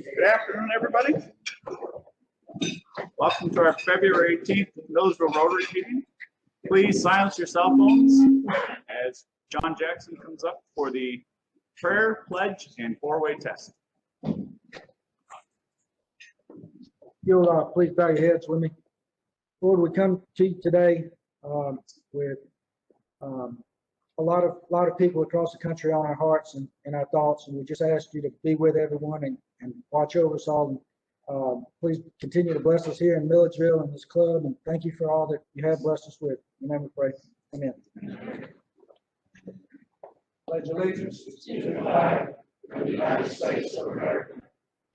Good afternoon, everybody. Welcome to our February 18th Milledgeville Rotary meeting. Please silence your cell phones as John Jackson comes up for the prayer, pledge, and four-way test. You'll please bow your heads with me. Lord, we come to you today with a lot of people across the country on our hearts and our thoughts, and we just ask you to be with everyone and watch over us all. And please continue to bless us here in Milledgeville and this club, and thank you for all that you have blessed us with. In your name we pray. Amen. Pledge allegiance to the flag of the United States of America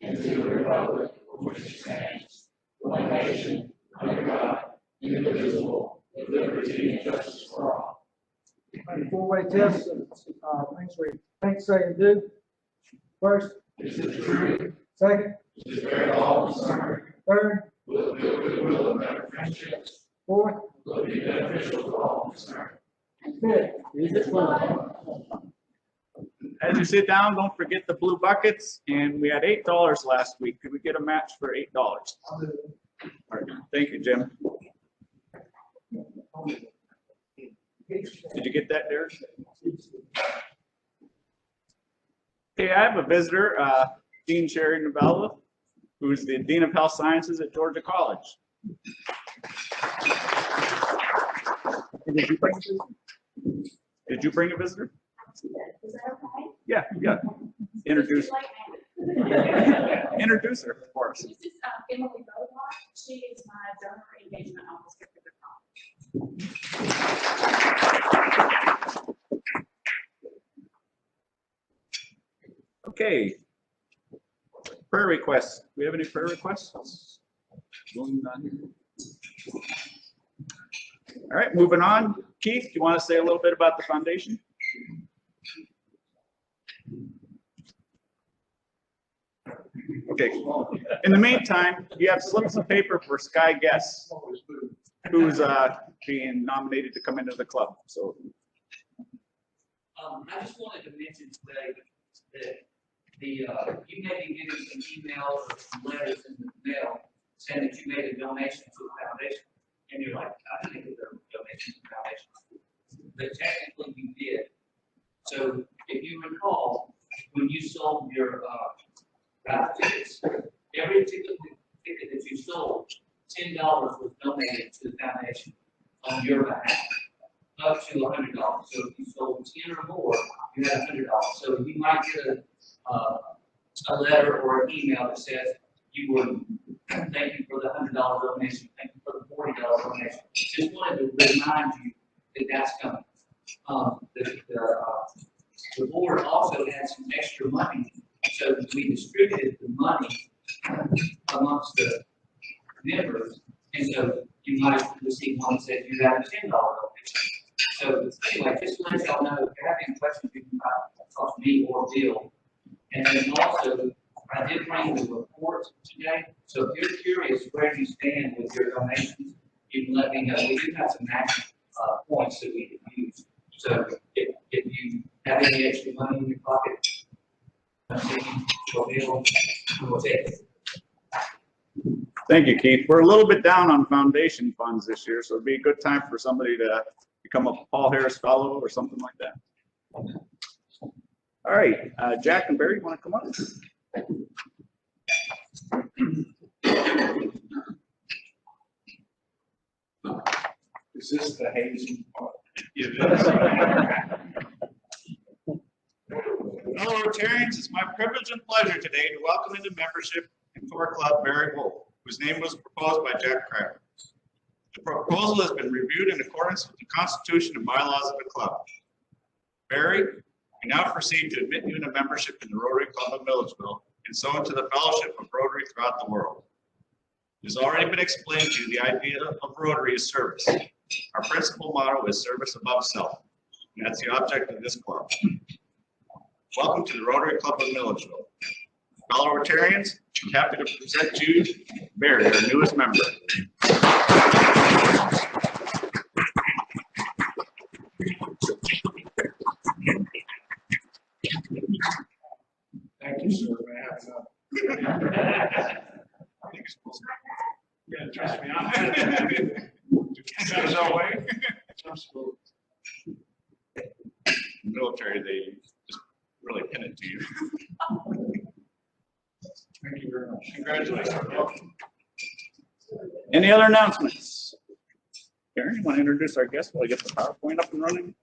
and to the republic for which it stands, one nation, under God, indivisible, with liberty and justice for all. Four-way test, things we think, say, and do. First, is it true? Second, is it very all concerned? Third, Will it build goodwill and better friendships? Fourth, Will it be beneficial to all concerned? and fifth, is it fun? As you sit down, don't forget the blue buckets, and we had $8 last week. Could we get a match for $8? All right. Thank you, Jim. Did you get that, Derek? Okay, I have a visitor, Dean Sherry Novella, who's the Dean of Health Sciences at Georgia College. Did you bring a visitor? Is that okay? Yeah. Introduce her for us. This is Emily Bowler. She is my donor engagement officer for the college. Okay. Prayer requests. Do we have any prayer requests? All right, moving on. Keith, do you want to say a little bit about the foundation? Okay. In the meantime, you have slips of paper for Sky Guess, who's being nominated to come into the club. So, I just wanted to mention today that you may be getting some emails or some letters in the mail saying that you made a donation to the foundation, and you're like, I didn't get a donation to the foundation, but technically you did. So if you recall, when you sold your tickets, every ticket that you sold, $10 was donated to the foundation on your behalf, up to $100. So if you sold 10 or more, you had $100. So you might get a letter or an email that says you would thank you for the $100 donation, thank you for the $40 donation. Just wanted to remind you that that's coming. The board also had some extra money, so we distributed the money amongst the members, and so you might receive one that says you have a $10 donation. So anyway, just to let y'all know, if you have any questions, you can talk to me or Bill. And then also, I did bring the report today, so if you're curious where you stand with your donations, you can let me know. We do have some action points that we can use. So if you have any extra money in your pocket, we'll take it. thank you, Keith. We're a little bit down on foundation funds this year, so it'd be a good time for somebody to become a Paul Harris Fellow or something like that. All right, Jack and Barry, you want to come up? Is this the hazing part? Fellow Rotarians, it's my privilege and pleasure today to welcome into membership into our club Barry Wolf, whose name was proposed by Jack Cracker. The proposal has been reviewed in accordance with the Constitution and bylaws of the club. Barry, we now proceed to admit you into membership in the Rotary Club of Milledgeville and so into the fellowship of Rotary throughout the world. It has already been explained to you the idea of Rotary is service. Our principal motto is service above self, and that's the object of this club. Welcome to the Rotary Club of Milledgeville. Fellow Rotarians, I'm happy to present you Barry, our newest member. Thank you, sir. May I have I think it's supposed to. Yeah, trust me. There's no way. Military, they just really pin it to you. Thank you very much. Congratulations. Any other announcements? Karen, you want to introduce our guest while I get the PowerPoint up and running?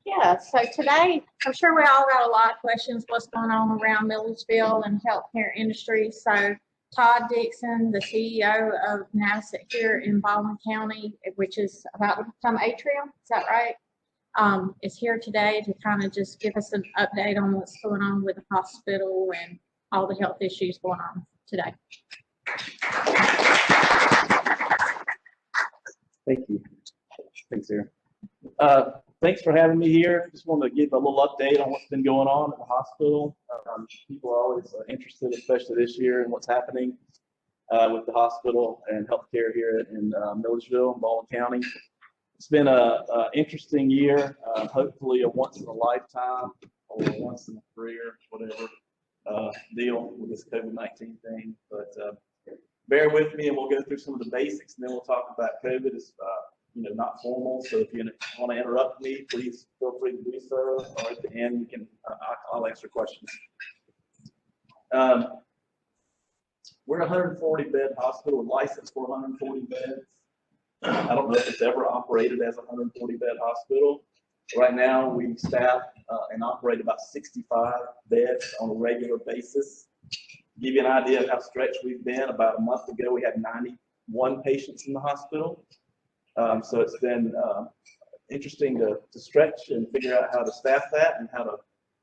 Yeah, so today, I'm sure we all got a lot of questions, what's going on around Milledgeville and healthcare industry. So Todd Dixon, the CEO of Navicent here in Baldwin County, which is about to become Atrium, is that right? Is here today to kind of just give us an update on what's going on with the hospital and all the health issues going on today. Thank you. Thanks, Aaron. Thanks for having me here. Just wanted to give a little update on what's been going on at the hospital. People are always interested, especially this year, in what's happening with the hospital and healthcare here in Milledgeville, Baldwin County. It's been an interesting year, hopefully a once in a lifetime or a once in a career, whatever, deal with this COVID-19 thing. But bear with me and we'll go through some of the basics and then we'll talk about COVID. It's not formal, so if you want to interrupt me, please feel free to do so. Or at the end, I'll answer questions. We're a 140-bed hospital, licensed for 140 beds. I don't know if it's ever operated as a 140-bed hospital. Right now, we staff and operate about 65 beds on a regular basis. To give you an idea of how stretched we've been, about a month ago, we had 91 patients in the hospital. So it's been interesting to stretch and figure out how to staff that and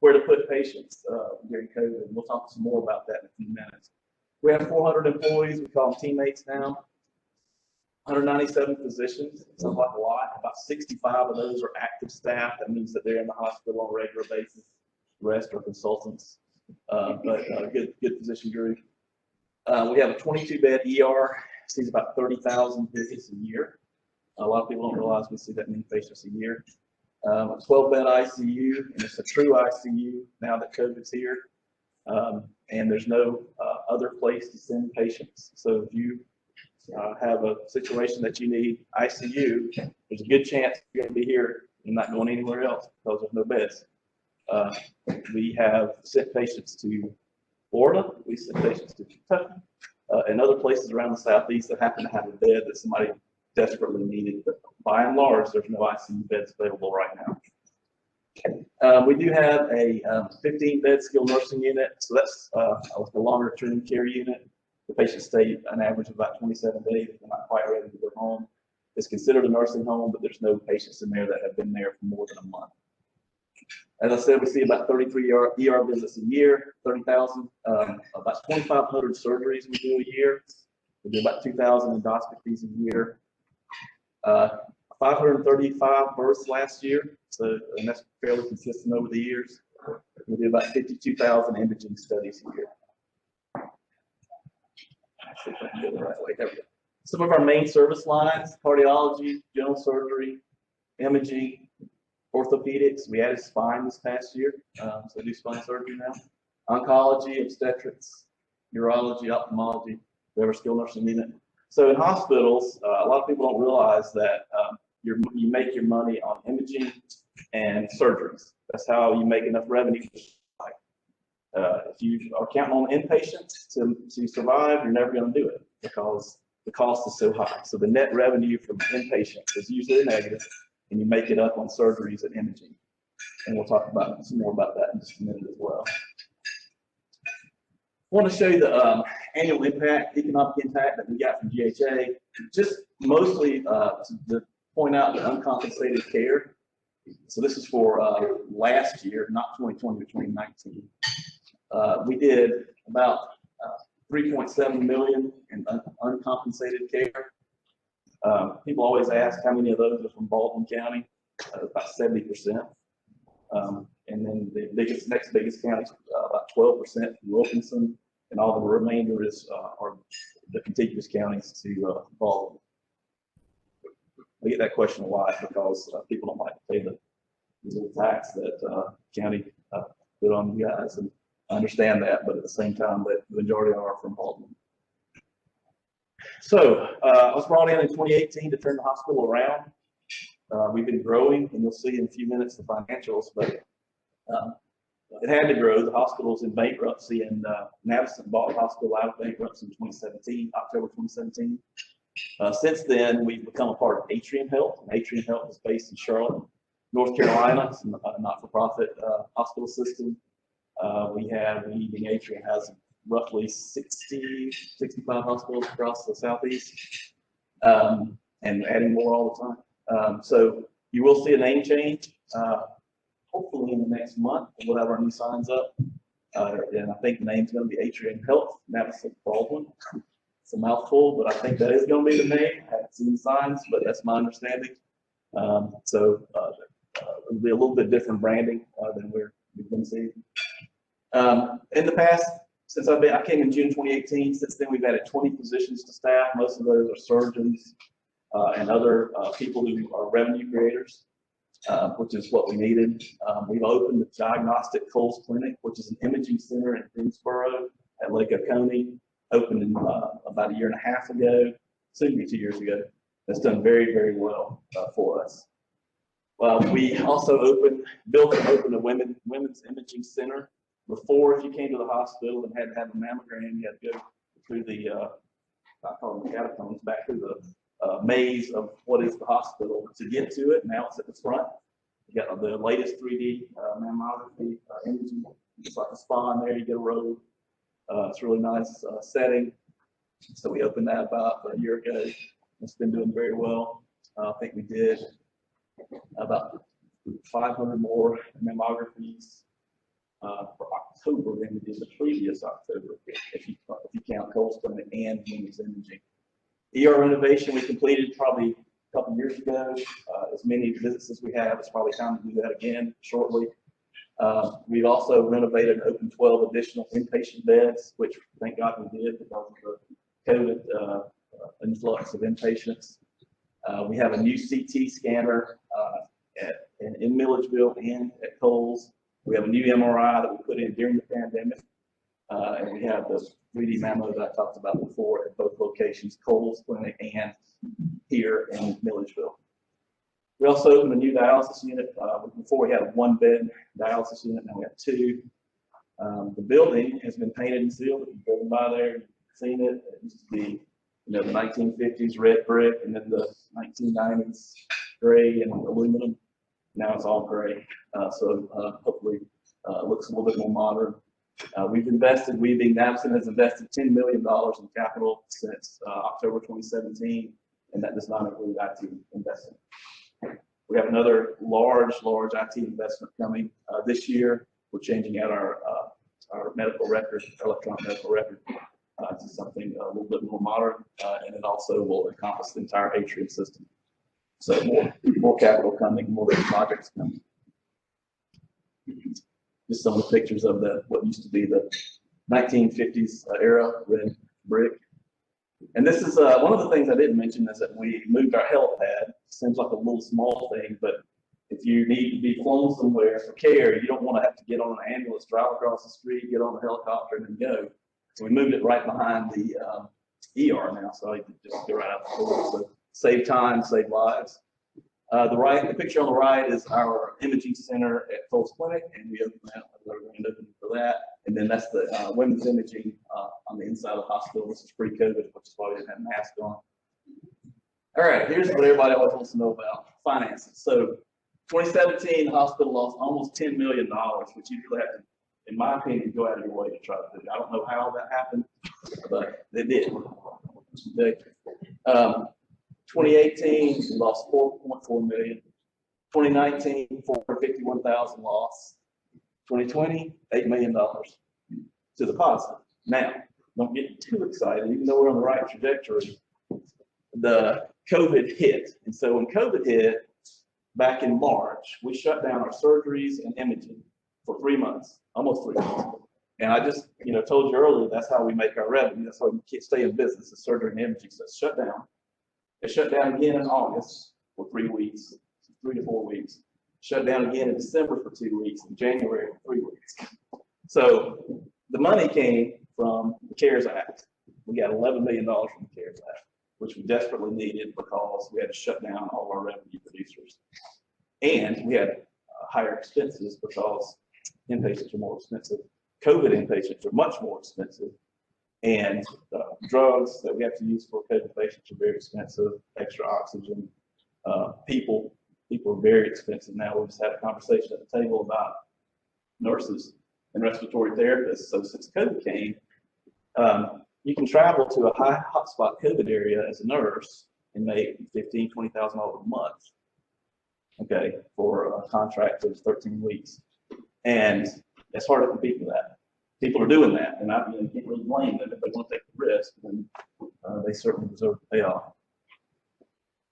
where to put patients during COVID. And we'll talk some more about that in a few minutes. We have 400 employees. We call them teammates now. 197 physicians. Sounds like a lot. About 65 of those are active staff. That means that they're in the hospital on a regular basis. The rest are consultants, but a good physician group. We have a 22-bed ER. Sees about 30,000 visits a year. A lot of people don't realize we see that many patients a year. A 12-bed ICU, and it's a true ICU now that COVID's here. And there's no other place to send patients. So if you have a situation that you need ICU, there's a good chance you're going to be here and not going anywhere else because there's no beds. We have sent patients to Florida. We sent patients to Kentucky and other places around the Southeast that happen to have a bed that somebody desperately needed. But by and large, there's no ICU beds available right now. We do have a 15-bed skilled nursing unit. So that's the longer-term care unit. The patients stay an average of about 27 days. They're not quite ready to go home. It's considered a nursing home, but there's no patients in there that have been there for more than a month. As I said, we see about 33 ER visits a year, 30,000, about 2,500 surgeries we do a year. We do about 2,000 endoscopies a year. 535 births last year, and that's fairly consistent over the years. We do about 52,000 imaging studies a year. See if I can go the right way. There we go. Some of our main service lines: cardiology, general surgery, imaging, orthopedics. We added spine this past year, so we do spine surgery now. Oncology, obstetrics, urology, ophthalmology. We have a skilled nursing unit. So in hospitals, a lot of people don't realize that you make your money on imaging and surgeries. That's how you make enough revenue. If you are counting on inpatients to survive, you're never going to do it because the cost is so high. So the net revenue from inpatients is usually negative, and you make it up on surgeries and imaging. And we'll talk about some more about that in just a minute as well. I want to show you the annual impact, economic impact that we got from GHA, just mostly to point out the uncompensated care. So this is for last year, not 2020 to 2019. We did about 3.7 million in uncompensated care. People always ask how many of those are from Baldwin County. About 70%. And then the next biggest county is about 12% from Wilkinson, and all the remainder are the contiguous counties to Baldwin. I get that question a lot because people don't like to pay the tax that county put on you guys. And I understand that, but at the same time, the majority are from Baldwin. So I was brought in 2018 to turn the hospital around. We've been growing, and you'll see in a few minutes the financials, but it had to grow. The hospital's in bankruptcy, and Navicent bought the hospital out of bankruptcy in 2017, October 2017. Since then, we've become a part of Atrium Health. And Atrium Health is based in Charlotte, North Carolina. It's a not-for-profit hospital system. Leading Atrium has roughly 65 hospitals across the Southeast, and adding more all the time. So you will see a name change, hopefully in the next month. We'll have our new signs up. And I think the name's going to be Atrium Health, Navicent Baldwin. It's a mouthful, but I think that is going to be the name. I haven't seen the signs, but that's my understanding. It'll be a little bit different branding than we've been seeing. In the past, since I came in June 2018, since then we've added 20 positions to staff. Most of those are surgeons and other people who are revenue creators, which is what we needed. We've opened the Diagnostic Coles Clinic, which is an imaging center in Greensboro at Lake Oconee. Opened in, about a year and a half ago, soon to be 2 years ago. That's done very, very well for us. We also built and opened a women's imaging center. Before, if you came to the hospital and had to have a mammogram, you had to go through the, I call them the catacombs, back through the maze of what is the hospital to get to it. Now it's at the front. You got the latest 3D mammography imaging. It's like a spa in there. You get a robe. It's a really nice setting. So we opened that about a year ago. It's been doing very well. I think we did about 500 more mammographies for October than we did the previous October, if you count Coles Clinic and women's imaging. ER renovation we completed probably a couple years ago. As many visits as we have, it's probably time to do that again shortly. We've also renovated and opened 12 additional inpatient beds, which thank God we did because of the COVID influx of inpatients. We have a new CT scanner in Milledgeville and at Coles. We have a new MRI that we put in during the pandemic. And we have the 3D mammo that I talked about before at both locations, Coles Clinic and here in Milledgeville. We also opened a new dialysis unit. Before we had a 1-bed dialysis unit, now we have 2. The building has been painted and sealed. If you've driven by there, you've seen it. It used to be, the 1950s red brick, and then the 1990s gray and aluminum. Now it's all gray. Hopefully it looks a little bit more modern. We being Navicent has invested $10 million in capital since October 2017, and that does not include IT investment. We have another large IT investment coming this year. We're changing out our medical record, electronic medical record, to something a little bit more modern, and it also will encompass the entire Atrium system. So more capital coming, more projects coming. Just some of the pictures of what used to be the 1950s era red brick. And this is one of the things I didn't mention is that we moved our health pad. Seems like a little small thing, but if you need to be flown somewhere for care, you don't want to have to get on an ambulance, drive across the street, get on a helicopter, and then go. So we moved it right behind the ER now, so I can just go right out the door. So save time, save lives. The picture on the right is our imaging center at Coles Clinic, and we opened that. We're going to open for that. And then that's the women's imaging on the inside of the hospital. This is pre-COVID, which is why we didn't have masks on. All right, here's what everybody always wants to know about finances. So 2017, the hospital lost almost $10 million, which you really have to, in my opinion, go out of your way to try to do. I don't know how that happened, but they did. 2018, we lost $4.4 million. 2019, $451,000 loss. 2020, $8 million to the positive. Now, don't get too excited, even though we're on the right trajectory. The COVID hit, and so when COVID hit back in March, we shut down our surgeries and imaging for 3 months, almost 3 months. And I just, told you earlier, that's how we make our revenue. That's how we can't stay in business, is surgery and imaging. So it's shut down. It shut down again in August for 3 weeks, 3 to 4 weeks. Shut down again in December for 2 weeks, and January for 3 weeks. So the money came from the CARES Act. We got $11 million from the CARES Act, which we desperately needed because we had to shut down all our revenue producers. And we had higher expenses because inpatients are more expensive. COVID inpatients are much more expensive. And drugs that we have to use for COVID patients are very expensive, extra oxygen. People are very expensive now. We just had a conversation at the table about nurses and respiratory therapists. So since COVID came, you can travel to a high hotspot COVID area as a nurse and make $15,000, $20,000 a month, okay, for a contract of 13 weeks. And it's hard to compete with that. People are doing that, and I can't really blame them if they want to take the risk, and they certainly deserve the payoff.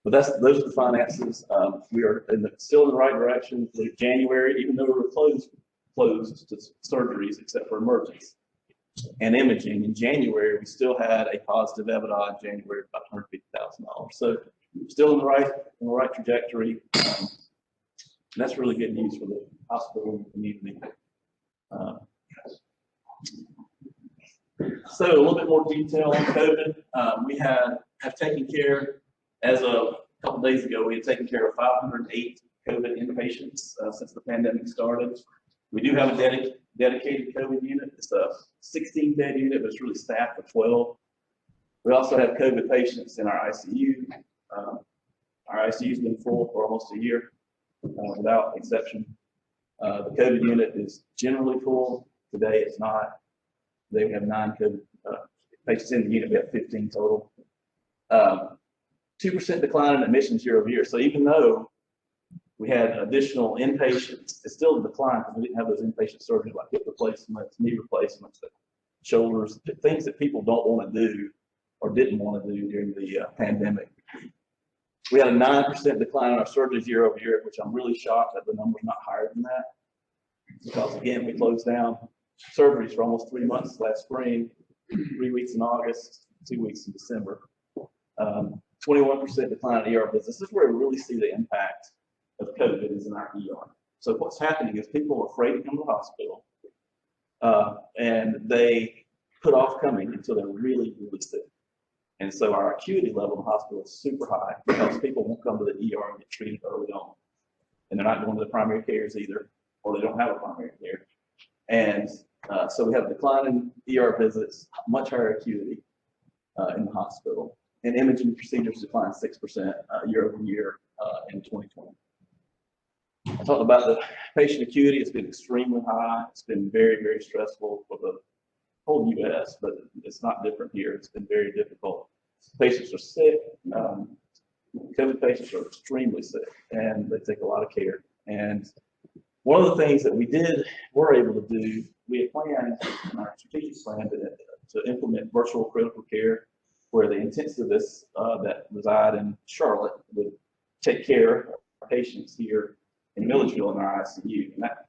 But those are the finances. We are still in the right direction. January, even though we were closed to surgeries except for emergency and imaging, in January we still had a positive EBITDA in January of about $150,000. So still in the right trajectory. And that's really good news for the hospital and the community. So a little bit more detail on COVID. We have taken care, as of a couple days ago, we had taken care of 508 COVID inpatients since the pandemic started. We do have a dedicated COVID unit. It's a 16-bed unit, but it's really staffed with 12. We also have COVID patients in our ICU. Our ICU's been full for almost a year, without exception. The COVID unit is generally full. Today it's not. Today we have 9 COVID patients in the unit. We have 15 total. 2% decline in admissions year over year. So even though we had additional inpatients, it's still a decline because we didn't have those inpatient surgeries like hip replacements, knee replacements, shoulders, things that people don't want to do or didn't want to do during the pandemic. We had a 9% decline in our surgeries year over year, which I'm really shocked that the number's not higher than that. Because again, we closed down surgeries for almost 3 months last spring, 3 weeks in August, 2 weeks in December. 21% decline in ER visits. This is where we really see the impact of COVID is in our ER. So what's happening is people are afraid to come to the hospital, and they put off coming until they're really, really sick. And so our acuity level in the hospital is super high because people won't come to the ER and get treated early on. And they're not going to the primary cares either, or they don't have a primary care. And so we have a decline in ER visits, much higher acuity in the hospital. And imaging procedures declined 6% year over year in 2020. I talked about the patient acuity. It's been extremely high. It's been very, very stressful for the whole U.S., but it's not different here. It's been very difficult. Patients are sick. COVID patients are extremely sick, and they take a lot of care. And one of the things that were able to do, we had planned in our strategic plan to implement virtual critical care, where the intensivists that reside in Charlotte would take care of our patients here in Milledgeville in our ICU. And that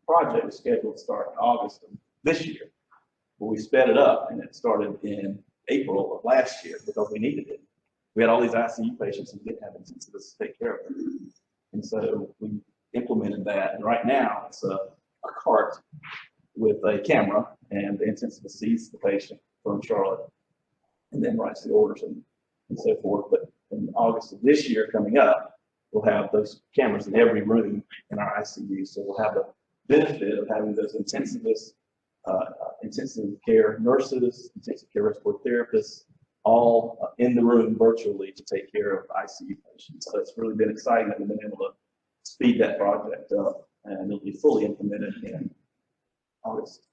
project was scheduled to start in August of this year. But we sped it up, and it started in April of last year because we needed it. We had all these ICU patients and didn't have intensivists to take care of them. And so we implemented that. And right now it's a cart with a camera, and the intensivist sees the patient from Charlotte and then writes the orders and so forth. But in August of this year coming up, we'll have those cameras in every room in our ICU. So we'll have the benefit of having those intensivists, intensive care nurses, intensive care respiratory therapists, all in the room virtually to take care of ICU patients. So it's really been exciting that we've been able to speed that project up, and it'll be fully implemented in August.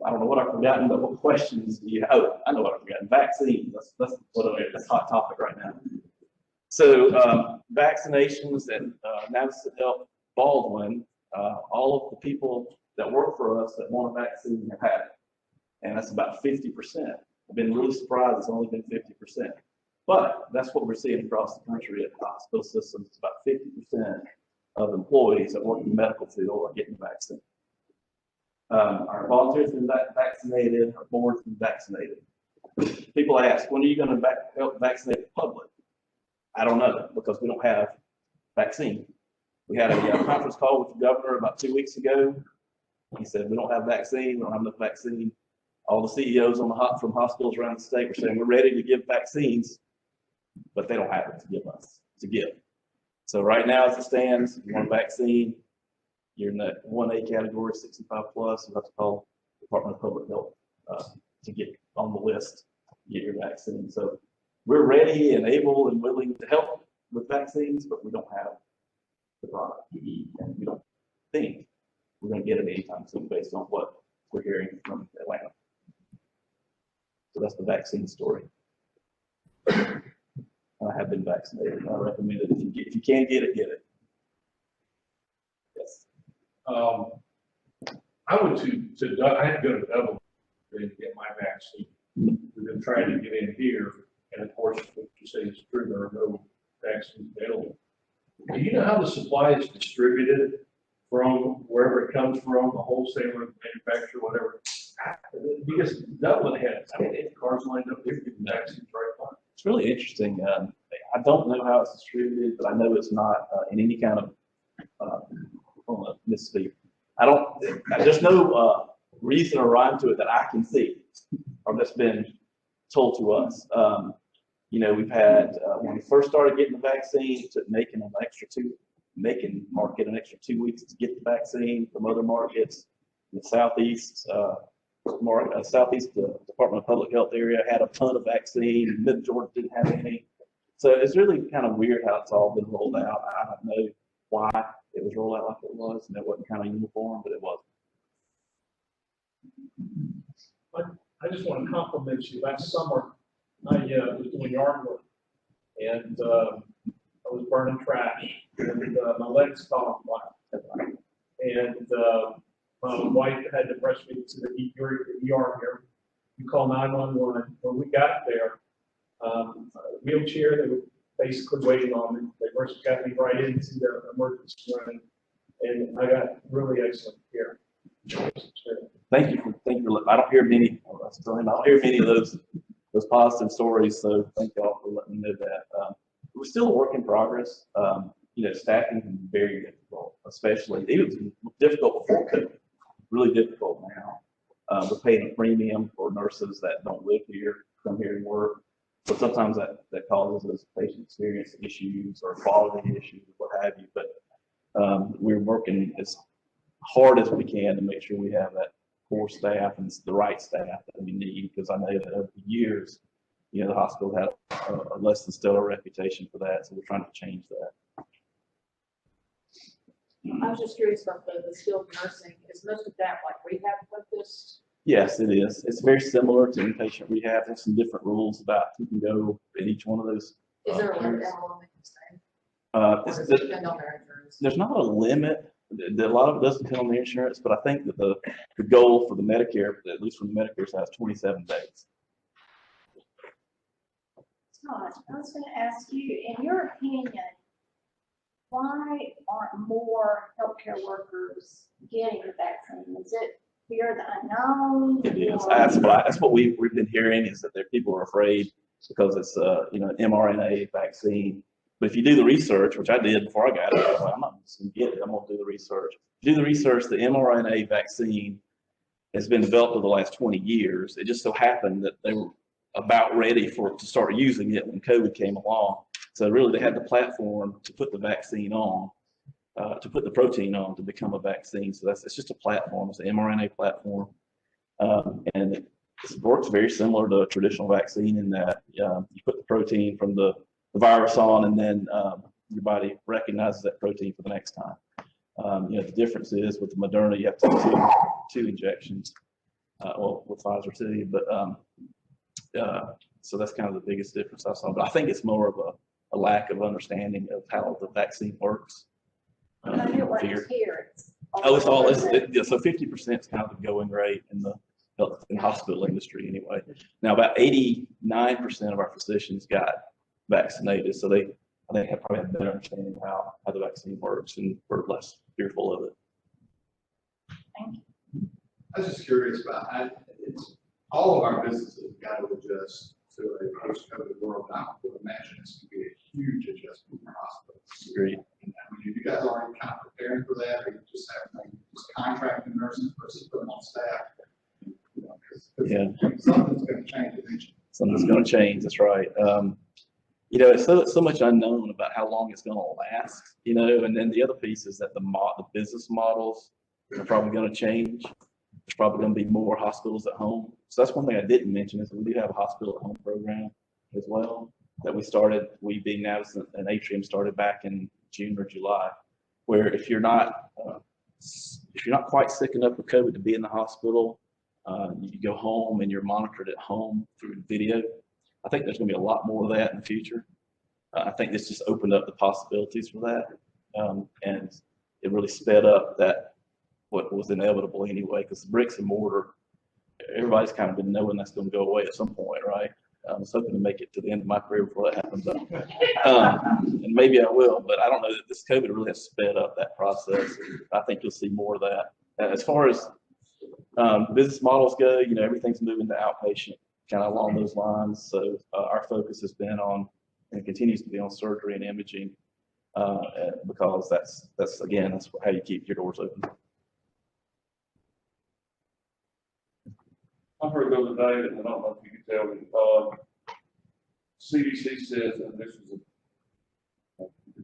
I don't know what I've forgotten, but what questions do you have? Oh, I know what I've forgotten. Vaccines. That's a hot topic right now. So vaccinations at Navicent Health Baldwin, all of the people that work for us that want a vaccine have had it. And that's about 50%. I've been really surprised it's only been 50%. But that's what we're seeing across the country at the hospital systems. It's about 50% of employees that work in the medical field are getting the vaccine. Our volunteers have been vaccinated, our board's been vaccinated. People ask, when are you going to help vaccinate the public? I don't know, because we don't have vaccine. We had a conference call with the governor about 2 weeks ago. He said, we don't have vaccine, we don't have enough vaccine. All the CEOs from hospitals around the state were saying, we're ready to give vaccines, but they don't have it to give us, to give. So right now, as it stands, if you want a vaccine, you're in that 1A category, 65 plus, you have to call the Department of Public Health to get on the list, get your vaccine. So we're ready and able and willing to help with vaccines, but we don't have the product you need, and we don't think we're going to get it anytime soon based on what we're hearing from Atlanta. So that's the vaccine story. I have been vaccinated. I recommend it. If you can't get it, get it. Yes. I went to I had to go to Dublin to get my vaccine. We've been trying to get in here, and of course, what you say is true, there are no vaccines available. Do you know how the supply is distributed from wherever it comes from, the wholesaler, manufacturer, whatever? Because Dublin had, cars lined up there, getting vaccines right now. It's really interesting. I don't know how it's distributed, but I know it's not in any kind of Mississippi. There's no reason or rhyme to it that I can see, or that's been told to us. We've had when we first started getting the vaccine, it took Macon an extra 2 weeks to get the vaccine from other markets. The Southeast Southeast Department of Public Health area had a ton of vaccine. Mid-Georgia didn't have any. So it's really kind of weird how it's all been rolled out. I don't know why it was rolled out like it was, and it wasn't kind of uniform, but it was. I just want to compliment you. Last summer, I was doing yard work, and I was burning trash, and my legs caught on fire. And my wife had to rush me to the ER here. You call 911. When we got there, wheelchair, they were basically waiting on me. They first got me right into the emergency room, and I got really excellent care. Thank you. I don't hear many. I don't hear many of those positive stories. So thank y'all for letting me know that. We're still a work in progress. Staffing can be very difficult, especially it was difficult before COVID. Really difficult now. We're paying a premium for nurses that don't live here, come here and work. So sometimes that causes us patient experience issues or quality issues, what have you. But we're working as hard as we can to make sure we have that core staff and the right staff that we need, because I know that over the years, the hospital had a less than stellar reputation for that. So we're trying to change that. I was just curious about the skilled nursing. Is most of that like rehab focused? Yes, it is. It's very similar to inpatient rehab. There's some different rules about who can go in each one of those. Is there a limit to how long they can stay? Or does it depend on their insurance? There's not a limit. A lot of it does depend on the insurance, but I think that the goal for the Medicare, at least from the Medicare side, is 27 days. Todd, I was going to ask you, in your opinion, why aren't more healthcare workers getting the vaccine? Is it fear of the unknown? It is. That's what we've been hearing, is that people are afraid because it's an mRNA vaccine. But if you do the research, which I did before I got it, I was like, I'm not just going to get it. I'm going to do the research. If you do the research, the mRNA vaccine has been developed over the last 20 years. It just so happened that they were about ready to start using it when COVID came along. So really, they had the platform to put the vaccine on, to put the protein on to become a vaccine. So it's just a platform. It's an mRNA platform, and it works very similar to a traditional vaccine in that you put the protein from the virus on, and then your body recognizes that protein for the next time. The difference is with the Moderna, you have to do two injections. With Pfizer too, but so that's kind of the biggest difference I saw. But I think it's more of a lack of understanding of how the vaccine works. Fear. So 50% is kind of the going rate in the health and hospital industry anyway. Now about 89% of our physicians got vaccinated, so I think have probably have a better understanding of how the vaccine works, and we're less fearful of it. Thank you. I was just curious about all of our businesses got to adjust to a post-COVID world. I would imagine it's going to be a huge adjustment for hospitals. Agreed. You guys already staff. You know, 'cause Yeah. Something's gonna change eventually. Something's going to change. That's right. You know, it's so much unknown about how long it's going to last. You know, and then the other piece is that the business models are probably going to change. There's probably going to be more hospitals at home. So that's one thing I didn't mention is that we do have a hospital at home program as well that we started. We being Navicent and Atrium started back in June or July, where if you're not quite sick enough with COVID to be in the hospital, you go home and you're monitored at home through video. I think there's going to be a lot more of that in the future. I think this just opened up the possibilities for that, and it really sped up that what was inevitable anyway. Because the bricks and mortar, everybody's kind of been knowing that's going to go away at some point, right? I was hoping to make it to the end of my career before that happens, and maybe I will. But I don't know that this COVID really has sped up that process. I think you'll see more of that. As far as business models go, you know, everything's moving to outpatient, kind of along those lines. So our focus has been on, and continues to be on, surgery and imaging, because that's how you keep your doors open. I heard the other day, and I don't know if you can tell me, CDC says, and this is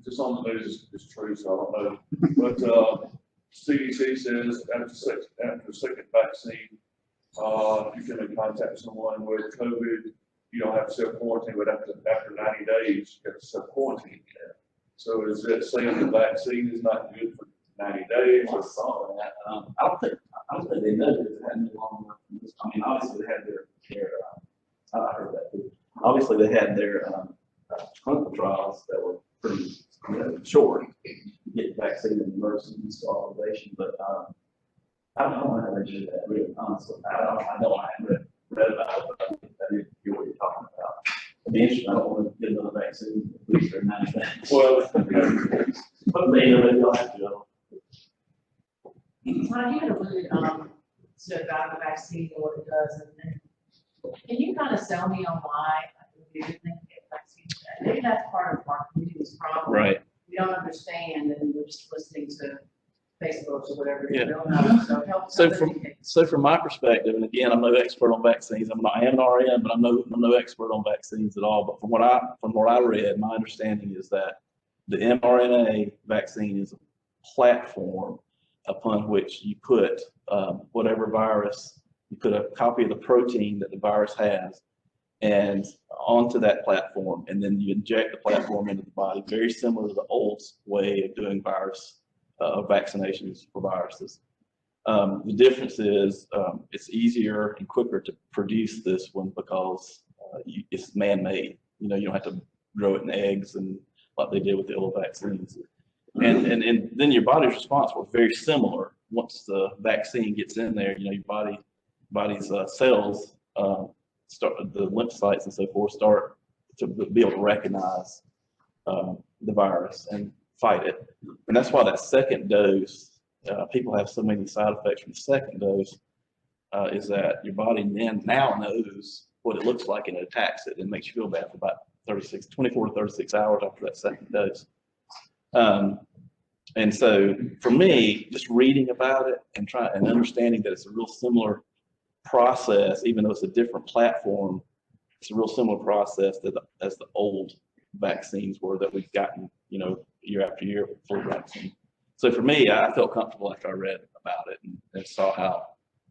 just on the news, it's true, so I don't know, but CDC says after a second vaccine, you can make contact with someone with COVID. You don't have to self-quarantine, but after 90 days, you have to self-quarantine. So is that saying the vaccine is not good for 90 days? I saw that. I don't think they know that it hadn't been long enough. I mean, obviously they had their I heard that too. Obviously they had their clinical trials that were pretty short. Get the vaccine and emergency hospitalization, but I don't know how they do that. Really, honestly, I haven't read about it, but I think that is what you're talking about. It'd be interesting. I don't want to get another vaccine at least for 90 days. Well, but maybe they'll have to. Todd, you had alluded to about the vaccine and what it does, and can you kind of sell me on why you think get vaccines? Maybe that's part of our community's problem. Right. We don't understand, and we're just listening to Facebook or whatever. Yeah. We don't know. So help. So from my perspective, and again, I'm no expert on vaccines. I am an RN, but I'm no expert on vaccines at all. But from what I read, my understanding is that the mRNA vaccine is a platform upon which you put whatever virus, you put a copy of the protein that the virus has and onto that platform, and then you inject the platform into the body, very similar to the old way of doing vaccinations for viruses. The difference is it's easier and quicker to produce this one because it's man-made. You know, you don't have to grow it in eggs and like they did with the old vaccines. And then your body's response was very similar. Once the vaccine gets in there, you know, your body's cells start, the lymphocytes and so forth, start to be able to recognize the virus and fight it. And that's why that second dose, people have so many side effects from the second dose, is that your body now knows what it looks like and it attacks it and makes you feel bad for about 24 to 36 hours after that second dose. And so for me, just reading about it and understanding that it's a real similar process, even though it's a different platform, it's a real similar process as the old vaccines were that we've gotten, you know, year after year with flu vaccine. So for me, I felt comfortable after I read about it and saw how,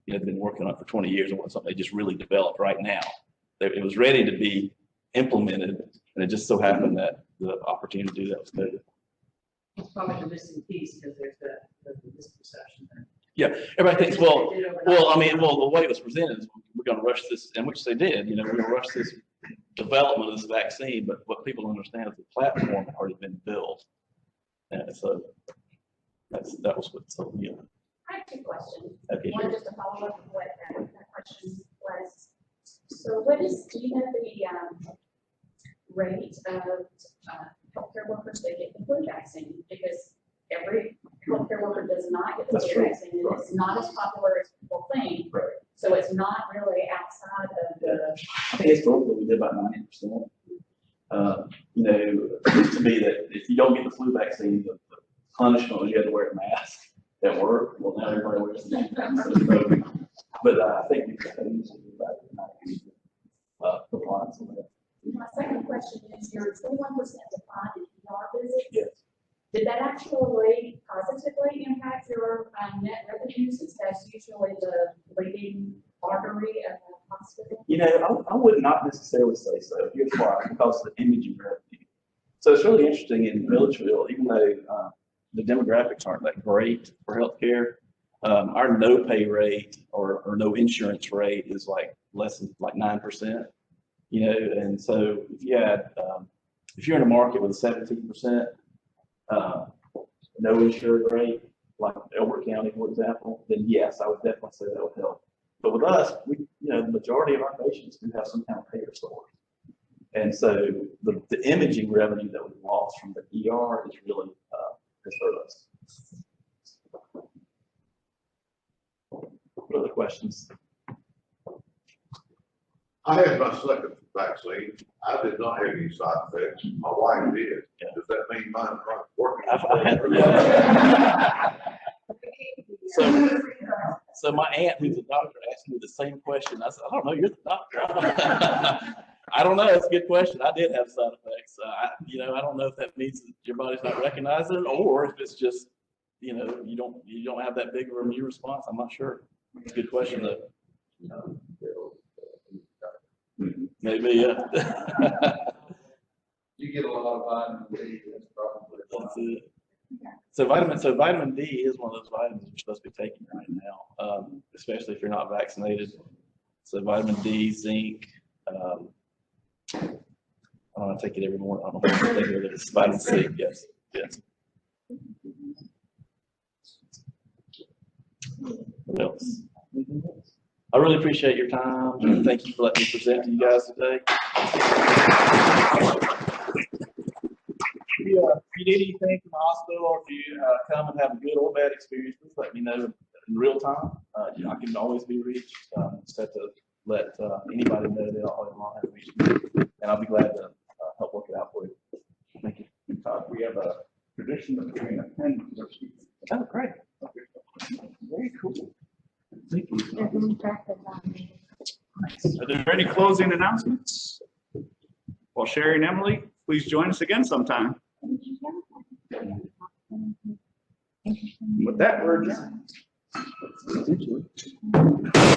you know, they've been working on it for 20 years and what something they just really developed right now. It was ready to be implemented, and it just so happened that the opportunity to do that was good. It's probably the missing piece because there's the misperception there. Yeah, everybody thinks, well, the way it was presented is we're going to rush this, and which they did. You know, we're going to rush this development of this vaccine, but what people understand is the platform had already been built, and so that was what sold me on. I have two questions. Okay, One, sure. just to follow up on what that question was. So do you know the rate of healthcare workers that get the flu vaccine? Because every healthcare worker does not get the flu vaccine, and it's not as popular as people think. Right. So it's not really outside of the. I think historically we did about 90%. You know, it used to be that if you don't get the flu vaccine, the punishment was you had to wear a mask. at work. Well, now everybody wears them. But I think you can use it compliance on that. My second question is your 21% decline in ER visits. Yes. Did that actually positively impact your net revenue since that's usually the leading artery of the hospital? You know, I would not necessarily say so. Here's why, because of the imaging revenue. So it's really interesting in Milledgeville, even though the demographics aren't that great for healthcare, our no pay rate or no insurance rate is like less than like 9%. You know, and so if you had, if you're in a market with a 17% no insured rate, like Elbert County, for example, then yes, I would definitely say that would help. But with us, the majority of our patients do have some kind of payer source. And so the imaging revenue that we lost from the ER is really has hurt us. What other questions? I had my second vaccine. I did not have any side effects. My wife did. Yeah. Does that mean mine's not working? So my aunt, who's a doctor, asked me the same question. I said, I don't know, you're the doctor. I don't know. It's a good question. I did have side effects. I don't know if that means that your body's not recognizing it, or if it's just, you don't have that big of an immune response. I'm not sure. It's a good question though. Maybe, yeah. You get a lot of vitamin D, that's probably. That's it. So vitamin D is one of those vitamins you're supposed to be taking right now, especially if you're not vaccinated. So vitamin D, zinc. I don't want to take it every morning. I don't know if I take it. It's vitamin C. Yes. Yes. What else? I really appreciate your time. Thank you for letting me present to you guys today. If you need anything from the hospital, or if you come and have a good or bad experience, please let me know in real time. I can always be reached. Just have to let anybody know that I'll have to reach me, and I'll be glad to help work it out for you. Thank you. Todd, we have a tradition of giving a pen to our speakers. Oh, great. Very cool. Thank you. Are there any closing announcements? Well, Sherry and Emily, please join us again sometime. With that, we're adjourned.